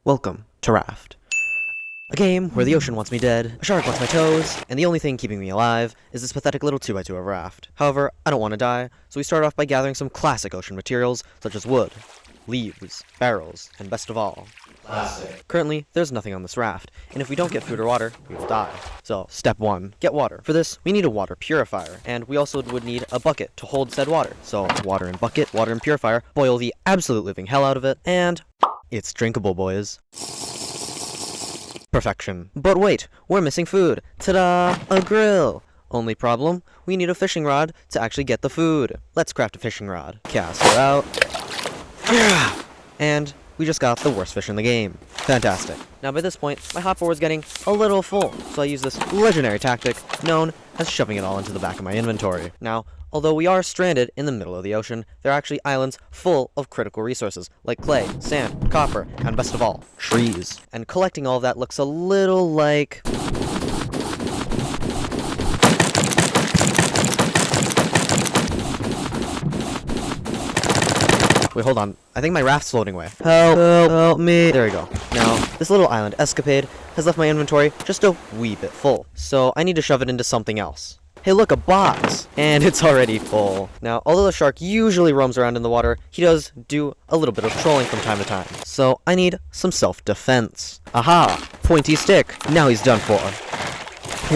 Welcome to Raft. A game where the ocean wants me dead, a shark wants my toes, and the only thing keeping me alive is this pathetic little 2x2 of a raft. However, I don't want to die, so we start off by gathering some classic ocean materials such as wood, leaves, barrels, and best of all, plastic. Currently, there's nothing on this raft, and if we don't get food or water, we will die. So, step 1, get water. For this, we need a water purifier, and we also would need a bucket to hold said water. So, water in bucket, water in purifier, boil the absolute living hell out of it, and it's drinkable, boys. Perfection. But wait, we're missing food. Ta-da! A grill! Only problem, we need a fishing rod to actually get the food. Let's craft a fishing rod. Cast her out. And we just got the worst fish in the game. Fantastic. Now by this point, my hopper was getting a little full, so I used this legendary tactic known as shoving it all into the back of my inventory. Now, although we are stranded in the middle of the ocean, there are actually islands full of critical resources, like clay, sand, copper, and best of all, trees. And collecting all of that looks a little like... Wait, hold on. I think my raft's floating away. Help me. There we go. Now, this little island escapade has left my inventory just a wee bit full, so I need to shove it into something else. Hey look, a box! And it's already full. Now, although the shark usually roams around in the water, he does do a little bit of trolling from time to time. So, I need some self-defense. Aha! Pointy stick! Now he's done for.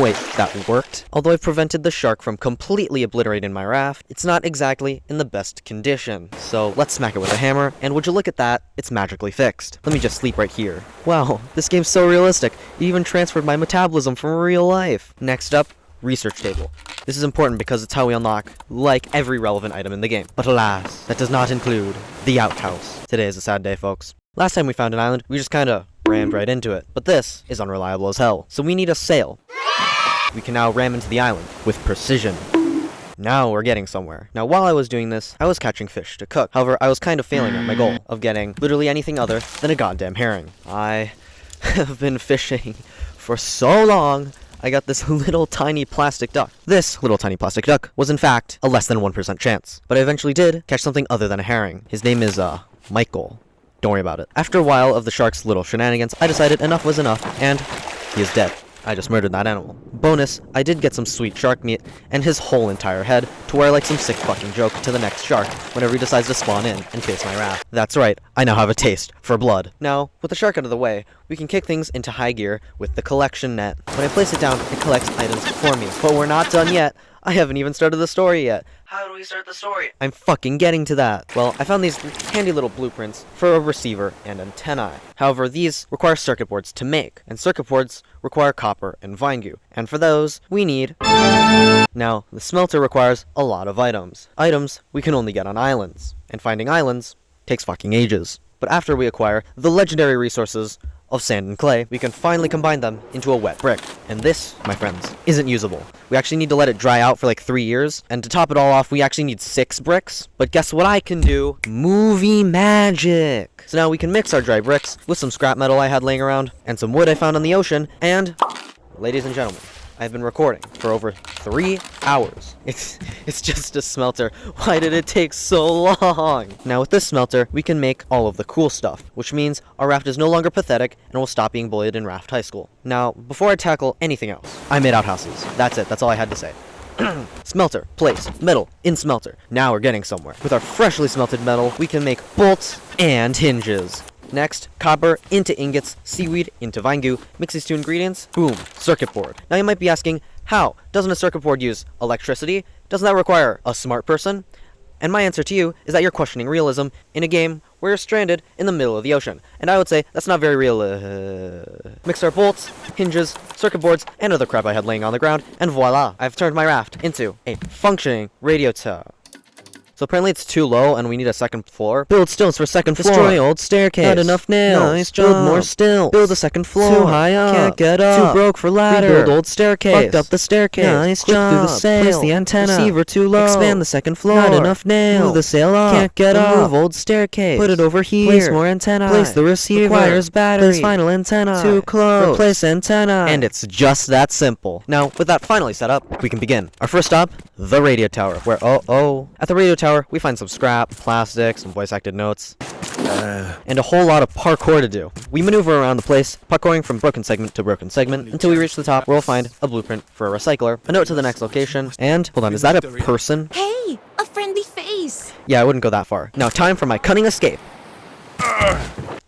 Wait, that worked? Although I've prevented the shark from completely obliterating my raft, it's not exactly in the best condition. So, let's smack it with a hammer, and would you look at that, it's magically fixed. Let me just sleep right here. Wow, this game's so realistic. It even transferred my metabolism from real life. Next up, research table. This is important because it's how we unlock, like, every relevant item in the game. But alas, that does not include the outhouse. Today is a sad day, folks. Last time we found an island, we just kinda rammed right into it. But this is unreliable as hell. So we need a sail. We can now ram into the island with precision. Now we're getting somewhere. Now while I was doing this, I was catching fish to cook. However, I was kind of failing at my goal of getting literally anything other than a goddamn herring. I have been fishing for so long, I got this little tiny plastic duck. This little tiny plastic duck was in fact a less than 1% chance. But I eventually did catch something other than a herring. His name is, Michael. Don't worry about it. After a while of the shark's little shenanigans, I decided enough was enough, and he is dead. I just murdered that animal. Bonus, I did get some sweet shark meat and his whole entire head to wear like some sick fucking joke to the next shark whenever he decides to spawn in and face my wrath. That's right, I now have a taste for blood. Now, with the shark out of the way, we can kick things into high gear with the collection net. When I place it down, it collects items for me. But we're not done yet. I haven't even started the story yet. How do we start the story? I'm fucking getting to that. Well, I found these handy little blueprints for a receiver and antennae. However, these require circuit boards to make, and circuit boards require copper and vine goo. And for those, we need... Now, the smelter requires a lot of items. Items we can only get on islands. And finding islands takes fucking ages. But after we acquire the legendary resources of sand and clay, we can finally combine them into a wet brick. And this, my friends, isn't usable. We actually need to let it dry out for like 3 years, and to top it all off, we actually need 6 bricks. But guess what I can do? Movie magic! So now we can mix our dry bricks with some scrap metal I had laying around, and some wood I found on the ocean, and... Ladies and gentlemen, I've been recording for over 3 hours. It's just a smelter. Why did it take so long? Now with this smelter, we can make all of the cool stuff, which means our raft is no longer pathetic and will stop being bullied in Raft High School. Now, before I tackle anything else, I made outhouses. That's it, that's all I had to say. Smelter, place, metal, in smelter. Now we're getting somewhere. With our freshly smelted metal, we can make bolts and hinges. Next, copper into ingots, seaweed into vine goo, mix these 2 ingredients, boom, circuit board. Now you might be asking, how? Doesn't a circuit board use electricity? Doesn't that require a smart person? And my answer to you is that you're questioning realism in a game where you're stranded in the middle of the ocean. And I would say that's not very real. Mix our bolts, hinges, circuit boards, and other crap I had laying on the ground, and voila, I've turned my raft into a functioning radio tower. So apparently it's too low and we need a second floor. Build stones for second floor. Destroy old staircase. Not enough nails. Nice job. Build more stills. Build a second floor. Too high up. Can't get up. Too broke for ladder. Rebuild old staircase. Fucked up the staircase. Nice job. Through the sail. Place the antenna. Receiver too low. Expand the second floor. Not enough nails. Move the sail up. Can't get up. Move old staircase. Put it over here. Place more antenna. Place the receiver. Requires battery. Place final antenna. Too close. Replace antenna. And it's just that simple. Now, with that finally set up, we can begin. Our first stop, the radio tower, where at the radio tower, we find some scrap, plastic, some voice-acted notes. and a whole lot of parkour to do. We maneuver around the place, parkouring from broken segment to broken segment, until we reach the top where we'll find a blueprint for a recycler, a note to the next location, and, hold on, is that a person? Hey, a friendly face. Yeah, I wouldn't go that far. Now time for my cunning escape.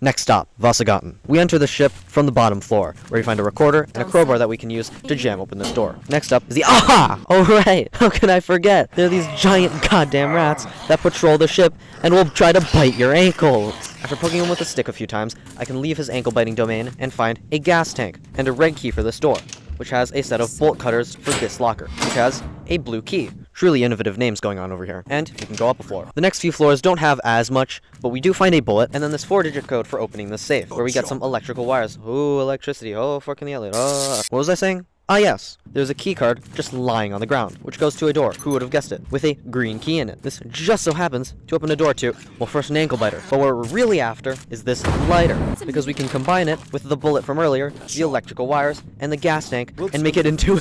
Next stop, Vasagaten. We enter the ship from the bottom floor, where we find a recorder and a crowbar that we can use to jam open this door. Next up is the AHA! Oh right, how can I forget? There are these giant goddamn rats that patrol the ship and will try to bite your ankles. After poking him with a stick a few times, I can leave his ankle-biting domain and find a gas tank and a red key for this door, which has a set of bolt cutters for this locker, which has a blue key. Truly innovative names going on over here. And we can go up a floor. The next few floors don't have as much, but we do find a bullet, and then this 4-digit code for opening this safe, where we get some electrical wires. Ooh, electricity. Oh, fucking the outlet. What was I saying? Ah, yes. There's a key card just lying on the ground, which goes to a door. Who would have guessed it? With a green key in it. This just so happens to open a door to, well, first an ankle biter. But what we're really after is this lighter, because we can combine it with the bullet from earlier, the electrical wires, and the gas tank, and make it into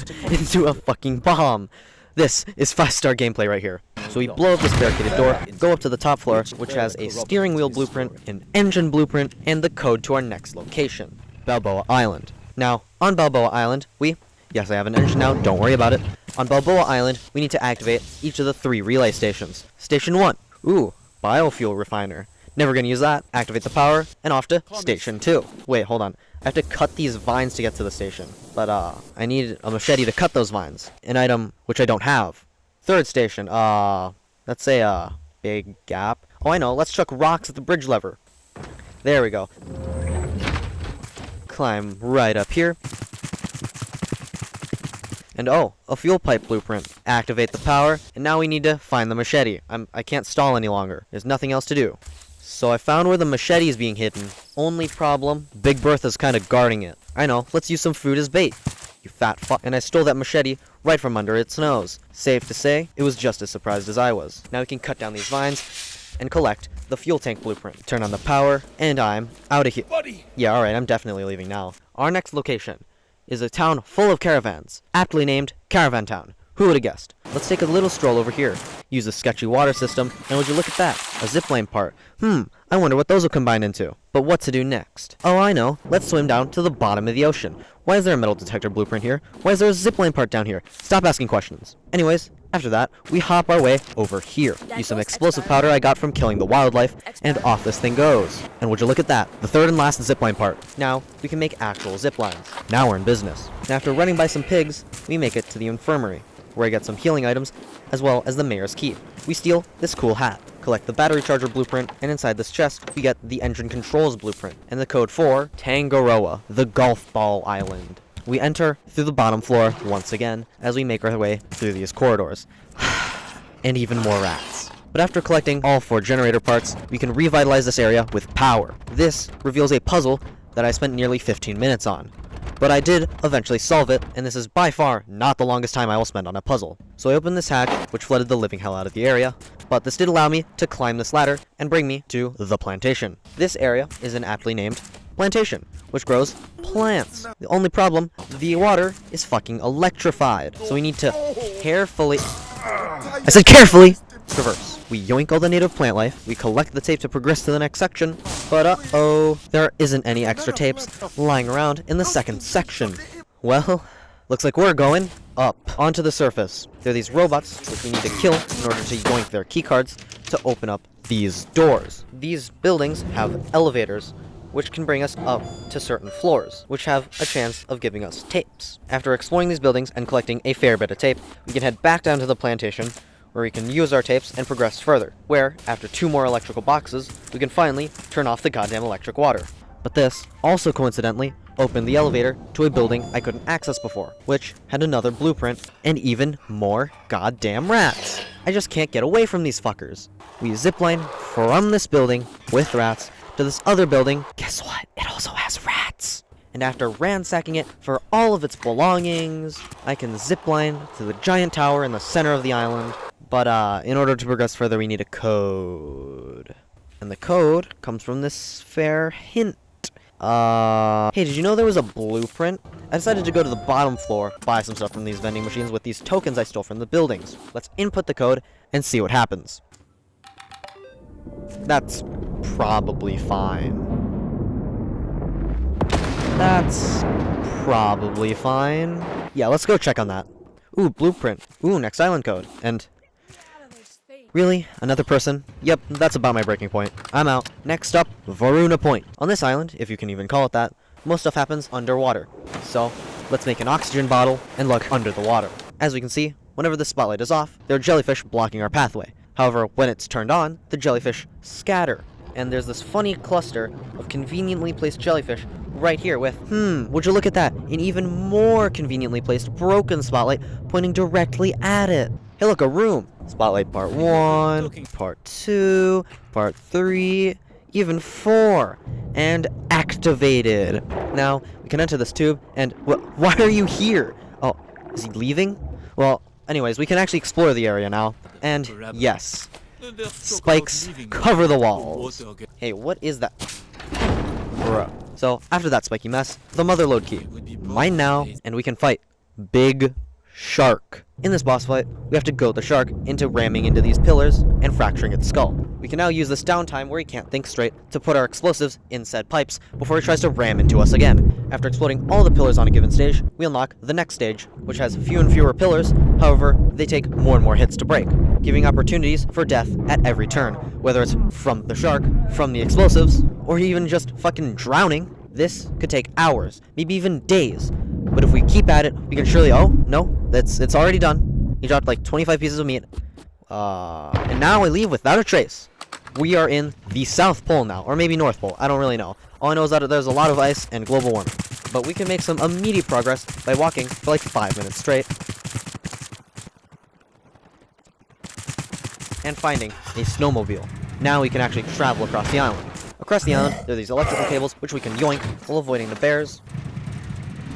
a fucking bomb. This is 5-star gameplay right here. So we blow up this barricaded door, go up to the top floor, which has a steering wheel blueprint, an engine blueprint, and the code to our next location, Balboa Island. Now, on Balboa Island, yes, I have an engine now, don't worry about it. On Balboa Island, we need to activate each of the 3 relay stations. Station 1, ooh, biofuel refiner. Never gonna use that. Activate the power, and off to Station 2. Wait, hold on. I have to cut these vines to get to the station. But, I need a machete to cut those vines. An item which I don't have. 3rd station, that's a, big gap. Oh, I know, let's chuck rocks at the bridge lever. There we go. Climb right up here. And oh, a fuel pipe blueprint. Activate the power, and now we need to find the machete. I can't stall any longer. There's nothing else to do. So I found where the machete is being hidden. Only problem, Big Bertha's kind of guarding it. I know, let's use some food as bait. You fat fuck. And I stole that machete right from under its nose. Safe to say, it was just as surprised as I was. Now we can cut down these vines and collect the fuel tank blueprint. Turn on the power, and I'm out of here. Buddy. Yeah, alright, I'm definitely leaving now. Our next location is a town full of caravans, aptly named Caravan Town. Who would have guessed? Let's take a little stroll over here. Use a sketchy water system, and would you look at that? A zipline part. I wonder what those will combine into. But what to do next? Oh, I know. Let's swim down to the bottom of the ocean. Why is there a metal detector blueprint here? Why is there a zipline part down here? Stop asking questions. Anyways, after that, we hop our way over here. Use some explosive powder I got from killing the wildlife, and off this thing goes. And would you look at that? The 3rd and last zipline part. Now, we can make actual ziplines. Now we're in business. And after running by some pigs, we make it to the infirmary, where I get some healing items, as well as the mayor's key. We steal this cool hat, collect the battery charger blueprint, and inside this chest, we get the engine controls blueprint, and the code for Tangaroa, the golf ball island. We enter through the bottom floor once again, as we make our way through these corridors. And even more rats. But after collecting all 4 generator parts, we can revitalize this area with power. This reveals a puzzle that I spent nearly 15 minutes on. But I did eventually solve it, and this is by far not the longest time I will spend on a puzzle. So I opened this hatch, which flooded the living hell out of the area, but this did allow me to climb this ladder and bring me to the plantation. This area is an aptly named plantation, which grows plants. The only problem, the water is fucking electrified. So we need to carefully, I said carefully, traverse. We yoink all the native plant life, we collect the tape to progress to the next section, but uh-oh, there isn't any extra tapes lying around in the 2nd section. Well, looks like we're going up onto the surface. There are these robots which we need to kill in order to yoink their keycards to open up these doors. These buildings have elevators which can bring us up to certain floors, which have a chance of giving us tapes. After exploring these buildings and collecting a fair bit of tape, we can head back down to the plantation, where we can use our tapes and progress further, where, after 2 more electrical boxes, we can finally turn off the goddamn electric water. But this, also coincidentally, opened the elevator to a building I couldn't access before, which had another blueprint, and even more goddamn rats. I just can't get away from these fuckers. We zipline from this building, with rats, to this other building. Guess what? It also has rats. And after ransacking it for all of its belongings, I can zipline to the giant tower in the center of the island. But, in order to progress further, we need a code. And the code comes from this fair hint. Hey, did you know there was a blueprint? I decided to go to the bottom floor, buy some stuff from these vending machines with these tokens I stole from the buildings. Let's input the code and see what happens. That's probably fine. That's probably fine. Yeah, let's go check on that. Ooh, blueprint. Ooh, next island code. And really? Another person? Yep, that's about my breaking point. I'm out. Next up, Varuna Point. On this island, if you can even call it that, most stuff happens underwater. So, let's make an oxygen bottle and look under the water. As we can see, whenever the spotlight is off, there are jellyfish blocking our pathway. However, when it's turned on, the jellyfish scatter. And there's this funny cluster of conveniently placed jellyfish right here with, would you look at that, an even more conveniently placed broken spotlight pointing directly at it. Hey look, a room. Spotlight part 1, part 2, part 3, even 4. And activated. Now, we can enter this tube, and why are you here? Oh, is he leaving? Well, anyways, we can actually explore the area now. And yes, spikes cover the walls. Hey, what is that? Bruh. So, after that spiky mess, the mother lode key. Mine now, and we can fight Big Shark. In this boss fight, we have to goad the shark into ramming into these pillars and fracturing its skull. We can now use this downtime where he can't think straight to put our explosives in said pipes before he tries to ram into us again. After exploding all the pillars on a given stage, we unlock the next stage, which has fewer and fewer pillars. However, they take more and more hits to break, giving opportunities for death at every turn, whether it's from the shark, from the explosives, or even just fucking drowning. This could take hours, maybe even days. But if we keep at it, we can surely... Oh, no, it's already done. He dropped like 25 pieces of meat. And now I leave without a trace. We are in the South Pole now, or maybe North Pole, I don't really know. All I know is that there's a lot of ice and global warming. But we can make some immediate progress by walking for like 5 minutes straight. And finding a snowmobile. Now we can actually travel across the island. Across the island, there are these electrical cables, which we can yoink while avoiding the bears.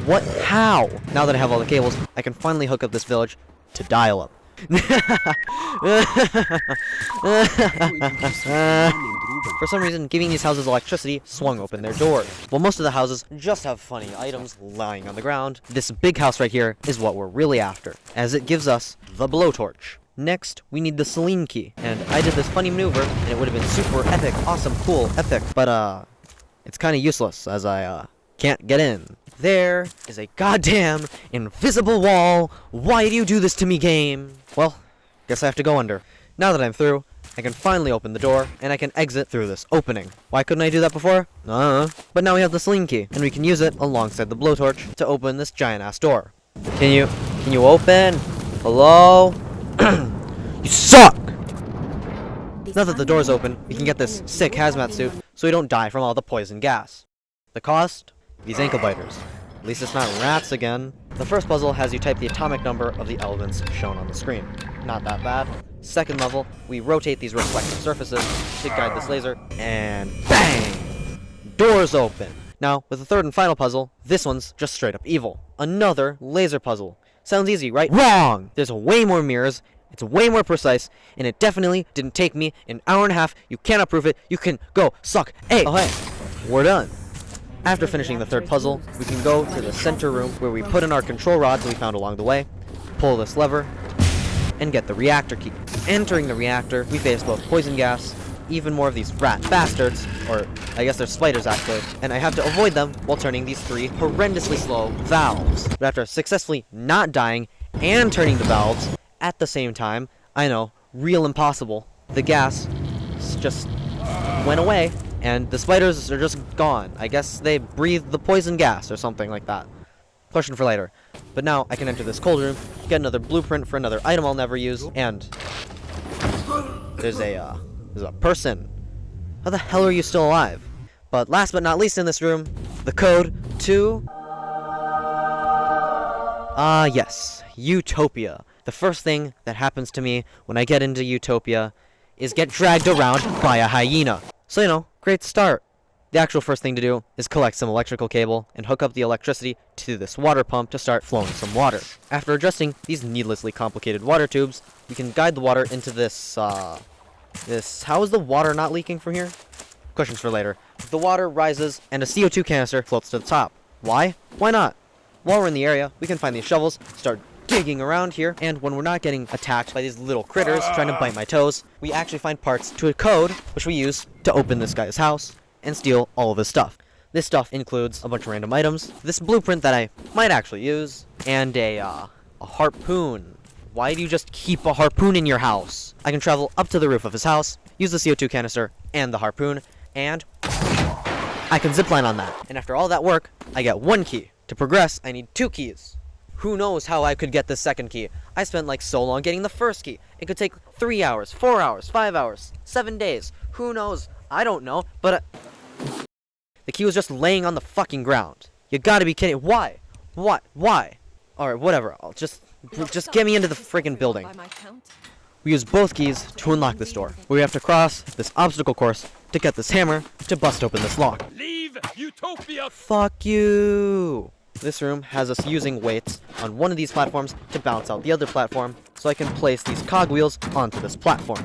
What? How? Now that I have all the cables, I can finally hook up this village to dial-up. For some reason, giving these houses electricity swung open their doors. While most of the houses just have funny items lying on the ground, this big house right here is what we're really after, as it gives us the blowtorch. Next, we need the Celine key, and I did this funny maneuver, and it would have been super epic, awesome, cool, epic, but it's kind of useless, as I can't get in. There is a goddamn invisible wall. Why do you do this to me, game? Well, guess I have to go under. Now that I'm through, I can finally open the door, and I can exit through this opening. Why couldn't I do that before? But now we have the Celine key, and we can use it alongside the blowtorch to open this giant-ass door. Can you open? Hello? You suck! Now that the door's open, we can get this sick hazmat suit, so we don't die from all the poison gas. The cost? These ankle biters. At least it's not rats again. The first puzzle has you type the atomic number of the elements shown on the screen. Not that bad. Second level, we rotate these reflective surfaces to guide this laser, and bang! Doors open! Now, with the third and final puzzle, this one's just straight up evil. Another laser puzzle. Sounds easy, right? Wrong! There's way more mirrors, it's way more precise, and it definitely didn't take me an hour and a half. You cannot prove it. You can go suck. Hey! Oh hey, we're done. After finishing the third puzzle, we can go to the center room where we put in our control rods we found along the way, pull this lever, and get the reactor key. Entering the reactor, we face both poison gas, even more of these rat bastards, or I guess they're spiders actually, and I have to avoid them while turning these 3 horrendously slow valves. But after successfully not dying and turning the valves at the same time, I know, real impossible, the gas just went away. And the spiders are just gone. I guess they breathed the poison gas or something like that. Question for later. But now I can enter this cold room, get another blueprint for another item I'll never use, and there's a person. How the hell are you still alive? But last but not least in this room, the code to... yes, Utopia. The first thing that happens to me when I get into Utopia is get dragged around by a hyena. So, you know, great start. The actual first thing to do is collect some electrical cable and hook up the electricity to this water pump to start flowing some water. After adjusting these needlessly complicated water tubes, we can guide the water into this, how is the water not leaking from here? Questions for later. The water rises and a CO2 canister floats to the top. Why? Why not? While we're in the area, we can find these shovels, start digging around here, and when we're not getting attacked by these little critters trying to bite my toes, we actually find parts to a code, which we use to open this guy's house and steal all of his stuff. This stuff includes a bunch of random items, this blueprint that I might actually use, and a harpoon. Why do you just keep a harpoon in your house? I can travel up to the roof of his house, use the CO2 canister and the harpoon, and I can zipline on that. And after all that work, I get 1 key. To progress, I need 2 keys. Who knows how I could get the second key? I spent like so long getting the first key. It could take 3 hours, 4 hours, 5 hours, 7 days. Who knows? I don't know, but the key was just laying on the fucking ground. You gotta be kidding. Why? What? Why? Alright, whatever. I'll just get me into the freaking building. We use both keys to unlock this door. We have to cross this obstacle course to get this hammer to bust open this lock. Leave Utopia! Fuck you! This room has us using weights on one of these platforms to bounce out the other platform, so I can place these cogwheels onto this platform.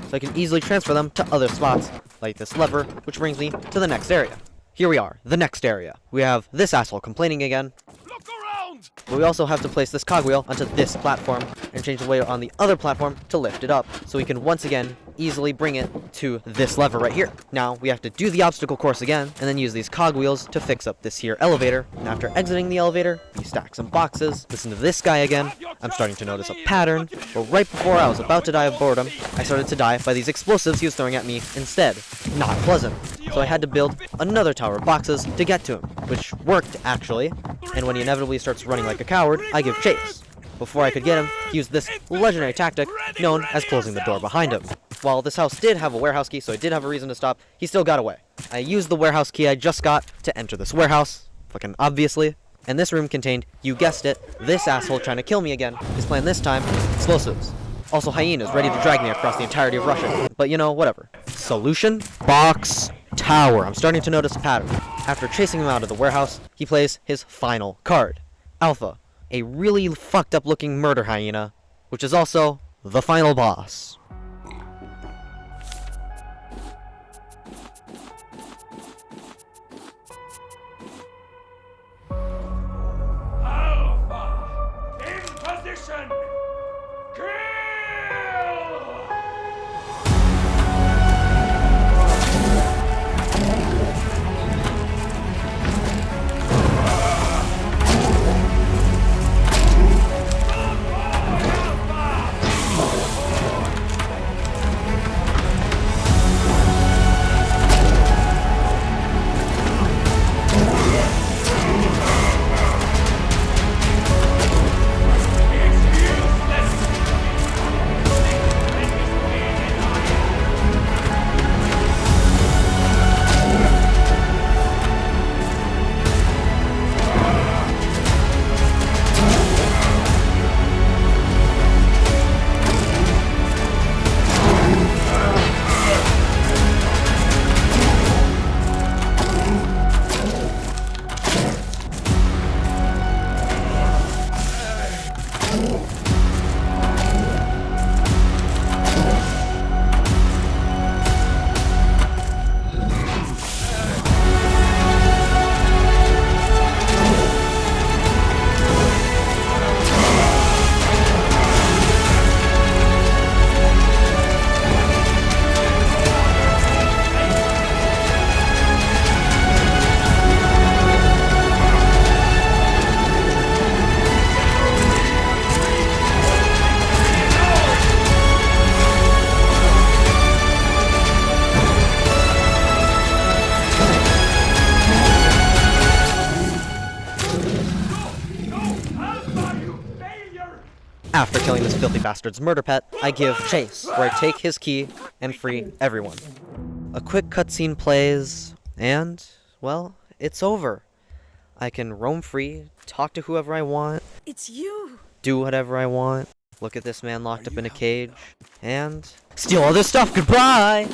So I can easily transfer them to other spots, like this lever, which brings me to the next area. Here we are, the next area. We have this asshole complaining again. Look around! But we also have to place this cogwheel onto this platform and change the weight on the other platform to lift it up, so we can once again easily bring it to this lever right here. Now we have to do the obstacle course again, and then use these cogwheels to fix up this here elevator. And after exiting the elevator, we stack some boxes, listen to this guy again. I'm starting to notice a pattern, but right before I was about to die of boredom, I started to die by these explosives he was throwing at me instead. Not pleasant. So I had to build another tower of boxes to get to him, which worked actually, and when he inevitably starts running like a coward, I give chase. Before I could get him, he used this legendary tactic known as closing the door behind him. While this house did have a warehouse key, so I did have a reason to stop, he still got away. I used the warehouse key I just got to enter this warehouse, fucking obviously, and this room contained, you guessed it, this asshole trying to kill me again. His plan this time, explosives. Also hyenas ready to drag me across the entirety of Russia. But you know, whatever. Solution? Box tower. I'm starting to notice a pattern. After chasing him out of the warehouse, he plays his final card. Alpha. A really fucked up looking murder hyena, which is also the final boss. Alpha! In position! Kill! After killing this filthy bastard's murder pet, I give chase, where I take his key and free everyone. A quick cutscene plays, and, well, it's over. I can roam free, talk to whoever I want, It's you. do whatever I want, look at this man locked up in a cage, and steal all this stuff. Goodbye!